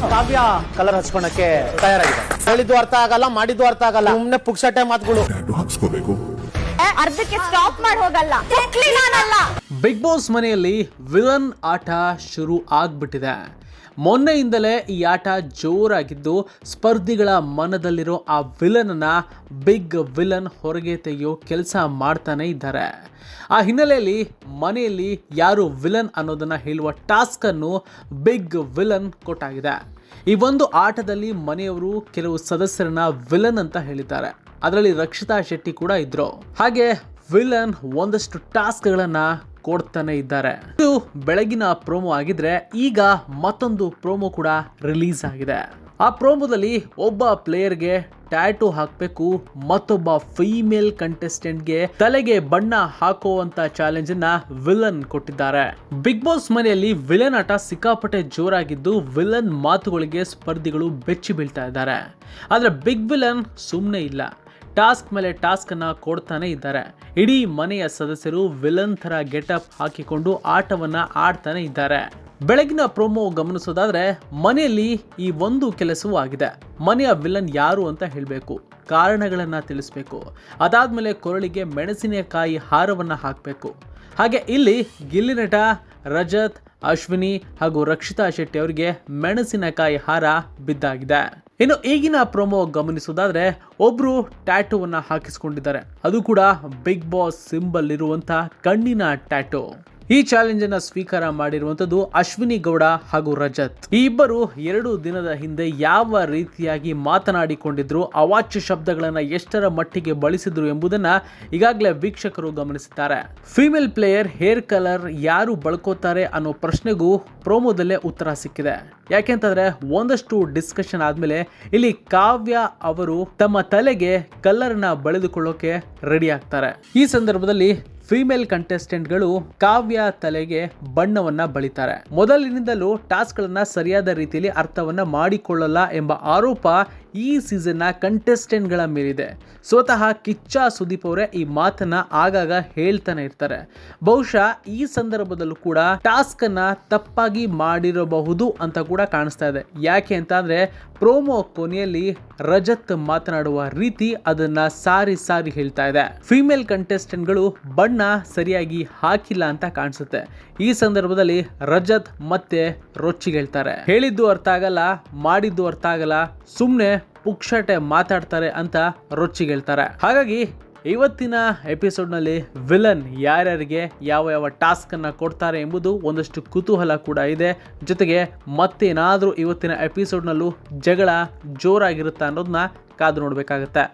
ಕಾವ್ಯ colour ಹಚ್ಕೊಳಕ್ಕೆ ತಯಾರಾಗಿದೆ. ಹೇಳಿದ್ದು ಅರ್ಥ ಆಗಲ್ಲ, ಮಾಡಿದ್ದು ಅರ್ಥ ಆಗಲ್ಲ, ಸುಮ್ನೆ ಪುಕ್ಸಟೆ ಮಾತುಗಳು. ಅರ್ಧಕ್ಕೆ ಸ್ಟಾಪ್ ಮಾಡಿ ಹೋಗಲ್ಲ. ಬಿಗ್ ಬಾಸ್ ಮನೆಯಲ್ಲಿ ವಿಲನ್ ಆಟ ಶುರು ಆಗ್ಬಿಟ್ಟಿದೆ. ಮೊನ್ನೆಯಿಂದಲೇ ಈ ಆಟ ಜೋರಾಗಿದ್ದು ಸ್ಪರ್ಧಿಗಳ ಮನದಲ್ಲಿರೋ ಆ ವಿಲನ್ ಅನ್ನ ಬಿಗ್ ವಿಲನ್ ಹೊರಗೆ ತೆಗೆಯೋ ಕೆಲಸ ಮಾಡ್ತಾನೆ ಇದ್ದಾರೆ. ಆ ಹಿನ್ನೆಲೆಯಲ್ಲಿ ಮನೆಯಲ್ಲಿ ಯಾರು ವಿಲನ್ ಅನ್ನೋದನ್ನ ಹೇಳುವ ಟಾಸ್ಕ್ ಅನ್ನು ಬಿಗ್ ವಿಲನ್ ಕೊಟ್ಟಾಗಿದೆ. ಈ ಒಂದು ಆಟದಲ್ಲಿ ಮನೆಯವರು ಕೆಲವು ಸದಸ್ಯರನ್ನ ವಿಲನ್ ಅಂತ ಹೇಳಿದ್ದಾರೆ. ಅದರಲ್ಲಿ ರಕ್ಷಿತಾ ಶೆಟ್ಟಿ ಕೂಡ ಇದ್ರು. ಹಾಗೆ ವಿಲನ್ ಒಂದಷ್ಟು ಟಾಸ್ಕ್ಗಳನ್ನ ಕೊಡ್ತಾನೆ ಇದ್ದಾರೆ. ಇದು ಬೆಳಗಿನ ಪ್ರೋಮೋ ಆಗಿದ್ರೆ ಈಗ ಮತ್ತೊಂದು ಪ್ರೋಮೋ ಕೂಡ ರಿಲೀಸ್ ಆಗಿದೆ. ಆ ಪ್ರೋಮೋದಲ್ಲಿ ಒಬ್ಬ ಪ್ಲೇಯರ್ಗೆ ಟ್ಯಾಟೂ ಹಾಕಬೇಕು, ಮತ್ತೊಬ್ಬ ಫೀಮೇಲ್ ಕಂಟೆಸ್ಟೆಂಟ್ಗೆ ತಲೆಗೆ ಬಣ್ಣ ಹಾಕುವಂತ ಚಾಲೆಂಜ್ ಅನ್ನ ವಿಲನ್ ಕೊಟ್ಟಿದ್ದಾರೆ. ಬಿಗ್ ಬಾಸ್ ಮನೆಯಲ್ಲಿ ವಿಲನ್ ಆಟ ಸಿಕ್ಕಾಪಟ್ಟೆ ಜೋರಾಗಿದ್ದು ವಿಲನ್ ಮಾತುಗಳಿಗೆ ಸ್ಪರ್ಧಿಗಳು ಬೆಚ್ಚಿ ಬೀಳ್ತಾ ಇದ್ದಾರೆ. ಆದ್ರೆ ಬಿಗ್ ವಿಲನ್ ಸುಮ್ಮನೆ ಇಲ್ಲ, ಟಾಸ್ಕ್ ಮೇಲೆ ಟಾಸ್ಕ್ ಅನ್ನ ಕೊಡ್ತಾನೆ ಇದ್ದಾರೆ. ಇಡೀ ಮನೆಯ ಸದಸ್ಯರು ವಿಲನ್ ತರ ಗೆಟಪ್ ಹಾಕಿಕೊಂಡು ಆಟವನ್ನ ಆಡ್ತಾನೆ ಇದ್ದಾರೆ. ಬೆಳಗಿನ ಪ್ರೋಮೋ ಗಮನಿಸೋದಾದ್ರೆ ಮನೆಯಲ್ಲಿ ಈ ಒಂದು ಕೆಲಸವೂ ಆಗಿದೆ. ಮನೆಯ ವಿಲನ್ ಯಾರು ಅಂತ ಹೇಳಬೇಕು, ಕಾರಣಗಳನ್ನ ತಿಳಿಸ್ಬೇಕು, ಅದಾದ್ಮೇಲೆ ಕೊರಳಿಗೆ ಮೆಣಸಿನಕಾಯಿ ಹಾರವನ್ನ ಹಾಕಬೇಕು. ಹಾಗೆ ಇಲ್ಲಿ ಗಿಲ್ಲಿ ನಟ ರಜತ್, ಅಶ್ವಿನಿ ಹಾಗೂ ರಕ್ಷಿತಾ ಶೆಟ್ಟಿ ಅವರಿಗೆ ಮೆಣಸಿನಕಾಯಿ ಹಾರ ಬಿದ್ದಾಗಿದೆ. ಇನ್ನು ಈಗಿನ ಪ್ರೋಮೋ ಗಮನಿಸೋದಾದ್ರೆ ಒಬ್ರು ಟ್ಯಾಟೂವನ್ನ ಹಾಕಿಸ್ಕೊಂಡಿದ್ದಾರೆ. ಅದು ಕೂಡ ಬಿಗ್ ಬಾಸ್ ಸಿಂಬಲ್ ಇರುವಂತ ಕಣ್ಣಿನ ಟ್ಯಾಟೂ. ಈ ಚಾಲೆಂಜ್ ಅನ್ನ ಸ್ವೀಕಾರ ಮಾಡಿರುವಂತದ್ದು ಅಶ್ವಿನಿ ಗೌಡ ಹಾಗೂ ರಜತ್. ಈ ಇಬ್ಬರು 2 ದಿನದ ಹಿಂದೆ ಯಾವ ರೀತಿಯಾಗಿ ಮಾತನಾಡಿಕೊಂಡಿದ್ರು, ಅವಾಚ್ಯ ಶಬ್ದಗಳನ್ನ ಎಷ್ಟರ ಮಟ್ಟಿಗೆ ಬಳಸಿದ್ರು ಎಂಬುದನ್ನ ಈಗಾಗಲೇ ವೀಕ್ಷಕರು ಗಮನಿಸಿದ್ದಾರೆ. ಫಿಮೇಲ್ ಪ್ಲೇಯರ್ ಹೇರ್ ಕಲರ್ ಯಾರು ಬಳಕೋತಾರೆ ಅನ್ನೋ ಪ್ರಶ್ನೆಗೂ ಪ್ರೋಮೋದಲ್ಲೇ ಉತ್ತರ ಸಿಕ್ಕಿದೆ. ಯಾಕೆಂತಂದ್ರೆ ಒಂದಷ್ಟು ಡಿಸ್ಕಷನ್ ಆದ್ಮೇಲೆ ಇಲ್ಲಿ ಕಾವ್ಯ ಅವರು ತಮ್ಮ ತಲೆಗೆ ಕಲರ್ನ ಬಳಿದುಕೊಳ್ಳೋಕೆ ರೆಡಿ ಆಗ್ತಾರೆ. ಈ ಸಂದರ್ಭದಲ್ಲಿ ಫಿಮೇಲ್ ಕಂಟೆಸ್ಟೆಂಟ್ಗಳು ಕಾವ್ಯ ತಲೆಗೆ ಬಣ್ಣವನ್ನ ಬಳಿತಾರೆ. ಮೊದಲಿನಿಂದಲೂ ಟಾಸ್ಕ್ ಗಳನ್ನ ಸರಿಯಾದ ರೀತಿಯಲ್ಲಿ ಅರ್ಥವನ್ನ ಮಾಡಿಕೊಳ್ಳಲ್ಲ ಎಂಬ ಆರೋಪ ಈ ಸೀಸನ್ ನ ಕಂಟೆಸ್ಟೆಂಟ್ ಗಳ ಮೇಲಿದೆ. ಸ್ವತಃ ಕಿಚ್ಚ ಸುದೀಪ್ ಅವರೇ ಈ ಮಾತನ್ನ ಆಗಾಗ ಹೇಳ್ತಾನೆ ಇರ್ತಾರೆ. ಬಹುಶಃ ಈ ಸಂದರ್ಭದಲ್ಲೂ ಕೂಡ ಟಾಸ್ಕ್ ಅನ್ನ ತಪ್ಪಾಗಿ ಮಾಡಿರಬಹುದು ಅಂತ ಕೂಡ ಕಾಣಿಸ್ತಾ ಇದೆ. ಯಾಕೆ ಅಂತ ಅಂದ್ರೆ ಪ್ರೋಮೋ ಕೊನೆಯಲ್ಲಿ ರಜತ್ ಮಾತನಾಡುವ ರೀತಿ ಅದನ್ನ ಸಾರಿ ಸಾರಿ ಹೇಳ್ತಾ ಇದೆ. ಫಿಮೇಲ್ ಕಂಟೆಸ್ಟೆಂಟ್ ಗಳು ಬಣ್ಣ ಸರಿಯಾಗಿ ಹಾಕಿಲ್ಲ ಅಂತ ಕಾಣಿಸುತ್ತೆ. ಈ ಸಂದರ್ಭದಲ್ಲಿ ರಜತ್ ಮತ್ತೆ ರೊಚ್ಚಿಗೇಳ್ತಾರೆ. ಹೇಳಿದ್ದು ಅರ್ಥ ಆಗಲ್ಲ, ಮಾಡಿದ್ದು ಅರ್ಥ ಆಗಲ್ಲ, ಸುಮ್ನೆ ಪುಕ್ಷಟೆ ಮಾತಾಡ್ತಾರೆ ಅಂತ ರೊಚ್ಚಿಗೇಳ್ತಾರೆ. ಹಾಗಾಗಿ ಇವತ್ತಿನ ಎಪಿಸೋಡ್ ನಲ್ಲಿ ವಿಲನ್ ಯಾರ್ಯಾರಿಗೆ ಯಾವ ಯಾವ ಟಾಸ್ಕ್ ಅನ್ನ ಕೊಡ್ತಾರೆ ಎಂಬುದು ಒಂದಷ್ಟು ಕುತೂಹಲ ಕೂಡ ಇದೆ. ಜೊತೆಗೆ ಮತ್ತೇನಾದ್ರೂ ಇವತ್ತಿನ ಎಪಿಸೋಡ್ ನಲ್ಲೂ ಜಗಳ ಜೋರಾಗಿರುತ್ತಾ ಅನ್ನೋದನ್ನ ಕಾದು ನೋಡ್ಬೇಕಾಗತ್ತೆ.